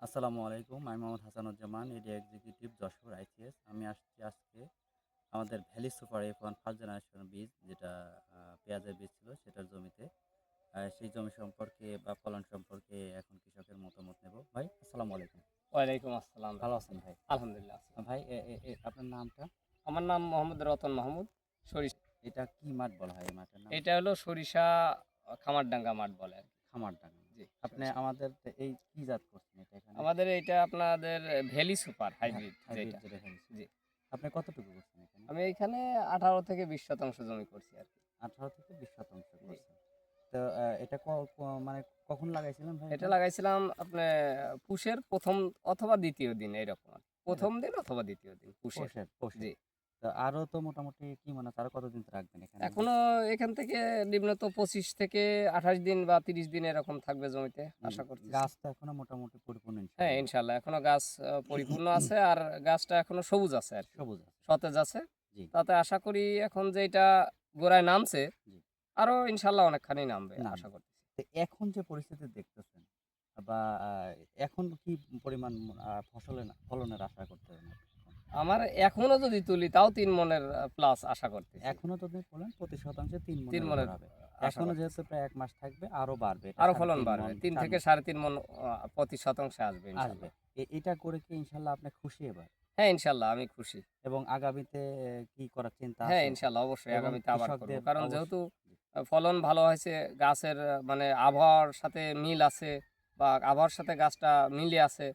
আসসালামু আলাইকুম। আমি Mohammad Hasanuzzaman, area executive Jessore ICS. আমি আসছি আজকে আমাদের valley super F1 first generation বীজ যেটা পেঁয়াজের বীজ ছিল সেটার জমিতে। সেই জমি সম্পর্কে বা ফলন সম্পর্কে এখন কৃষকের মতামত নেব। ভাই আসসালামু আলাইকুম। ওয়ালাইকুম আসসালাম। ভালো আছেন ভাই? আলহামদুলিল্লাহ আছি। ভাই আপনার নামটা? আমার নাম মোহাম্মদ রতন মাহমুদ। সরিষা এটা কি মাঠ বলা হয় এই মাঠের নাম? এটা হলো সরিষা খামারডাঙ্গা মাঠ বলে আরকি। খামারডাঙ্গা। জি, আপনি সরিষা। আমাদের এই কি জাত করছেন এটা এখানে? আমাদের এইটা আপনাদের ভ্যালি সুপার হাইব্রিড হাইব্রিড যেটা। যেটা ভ্যালি সুপার। জি। আপনি কতটুকু করছেন এখানে? আমি এইখানে 18 থেকে 20 শতাংশ জমি করছি আরকি। 18 থেকে 20% জি। করছেন। তো এটা মানে কখন লাগাইছিলেন ভাই এটা এটা? লাগাইছিলাম আপনার পুষের ১ম অথবা ২য় দিন এরকম আরকি। ১ম এরকম দিন অথবা ২য় দিন পুষের। পোষের। জি। তো আরো তো মোটামুটি কি মনে হচ্ছে আরো কতদিন রাখবেন এখানে? এখনো এখান থেকে নিম্নত ২৫ থেকে ২৮ দিন বা ৩০ দিন এরকম থাকবে জমিতে আশা করতেছি। গাছ তো এখনো মোটামুটি পরিপূর্ণ হ্যাঁ, ইনশাআল্লাহ। ইনশাআল্লাহ এখনো গাছ পরিপূর্ণ আছে আর গাছটা এখনো সবুজ আছে আরকি। সবুজ আছে। সতেজ আছে। জি, তাতে আশা করি এখন যেইটা গোড়ায় নামছে, জি। আরো ইনশাআল্লাহ অনেকখানি নামবে আশা নামবে। করতেছি। তো এখন যে পরিস্থিতি দেখতেছেন বা এখন কি পরিমাণ ফলনের আশা করতেছেন আপনি এখন? আমার এখনো যদি তুলি তাও ৩ মনের প্লাস আশা করতেছি। এখনো যদি বলেন প্রতি শতাংশে ৩ ৩ মনের উপর মনের হবে। আশা এখনো করতেছি। যেহেতু প্রায় ১ মাস থাকবে আরো বাড়বে। এটা আরো ফলন ৩.৫ বাড়বে। মন ৩ ৪ থেকে মন। ৩.৫ মন প্রতি শতাংশে আসবে আসবে। ইনশাআল্লাহ। এটা করে কি ইনশাআল্লাহ আপনি খুশি এবার? হ্যাঁ, ইনশাআল্লাহ আমি খুশি। এবং আগামীতে কি করার চিন্তা হ্যাঁ, আছে? ইনশাআল্লাহ অবশ্যই এবং আগামীতে আবার করব। কৃষকদের কারণ অবশ্য যেহেতু জি, ফলন ভালো হয়েছে, গাছের মানে আবহাওয়ার সাথে মিল আছে বা আবহাওয়ার সাথে গাছটা মিলে আছে,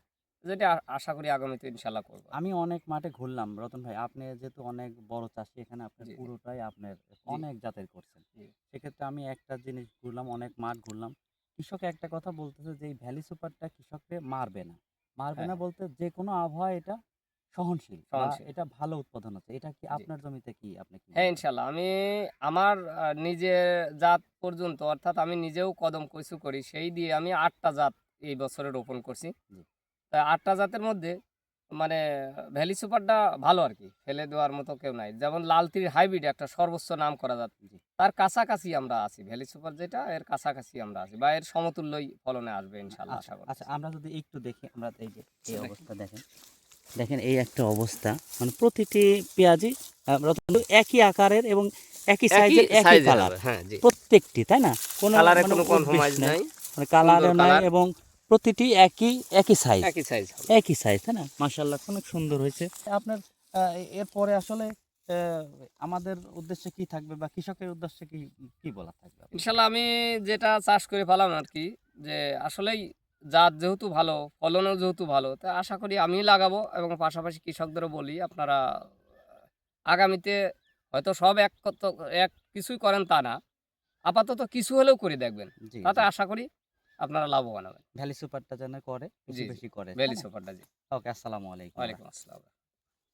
যেটা আশা করি আগামীতে ইনশাআল্লাহ করব। আমি অনেক মাঠে ঘুরলাম রতন ভাই। আপনি যেহেতু অনেক বড় চাষী এখানে আপনার জি, জি, পুরোটাই আপনার জি, অনেক জাতের করছেন। জি। সেক্ষেত্রে আমি একটা জিনিস ঘুরলাম, অনেক মাঠ ঘুরলাম। কৃষক একটা কথা বলতেছে যে এই ভ্যালি সুপারটা কৃষককে মারবে না। মারবে হ্যাঁ, না হ্যাঁ, বলতে যেকোনো আবহাওয়ায় এটা সহনশীল বা সহনশীল। এটা ভালো উৎপাদন হচ্ছে। এটা কি জি। আপনার জমিতে কি আপনি কি হ্যাঁ, বলবেন? ইনশাআল্লাহ আমি আমার নিজের জাত পর্যন্ত অর্থাৎ আমি নিজেও কদম কচু করি, সেই দিয়ে আমি ৮ টা জাত এই বছরে রোপণ করছি। জি, তা ৮ টা জাতের মধ্যে মানে ভ্যালি সুপারটা ভালো আরকি। ফেলে দেওয়ার মতো কেউ নাই। যেমন লালতির হাইব্রিড একটা সর্বোচ্চ নামকরা জাত। জি। তার কাছাকাছি আমরা আছি। ভ্যালি সুপার যেটা এর কাছাকাছি আমরা আছি বা এর সমতুল্যই ফলনে আসবে ইনশাআল্লাহ আচ্ছা, আশা আচ্ছা করতেছি। আমরা যদি একটু দেখি আমরা এই যে এই দেখেন। অবস্থা দেখেন। দেখেন এই একটা অবস্থা মানে প্রতিটি পেঁয়াজই একই আকারের এবং একই একই সাইজের একই সাইজের কালার হবে। হ্যাঁ, জি। প্রত্যেকটি তাই না? কোনো কালারে মানে কোনো উদ্ভিস কম্প্রোমাইজ নাই, নাই। মানে সুন্দর কালারও নাই কালার, এবং প্রতিটি একই সাইজ, একই সাইজ হবে। একই সাইজ তাই না? মাশাআল্লাহ অনেক সুন্দর হয়েছে। আপনার এরপরে আসলে আ আমাদের উদ্দেশ্যে কি থাকবে বা কৃষকের উদ্দেশ্যে কি বলা থাকবে আপনার? ইনশাআল্লাহ আমি যেটা চাষ করে ফেলাম আরকি যে আসলেই জাত যেহেতু ভালো, ফলনও যেহেতু ভালো, তা আশা করি আমিই লাগাবো এবং পাশাপাশি কৃষকদেরও বলি আপনারা আগামীতে হয়তো সব এক কিছুই করেন তা না। আপাতত কিছু হলেও করে দেখবেন। জি, তাতে জি। আশা করি আপনারা লাভবান হবেন। ভ্যালি সুপারটা যেন করে, বেশি, জি, জি। বেশি করে, তাই ভ্যালি না? সুপারটা জি। ওকে, আসসালামু আলাইকুম। ওয়ালাইকুম আসসালাম।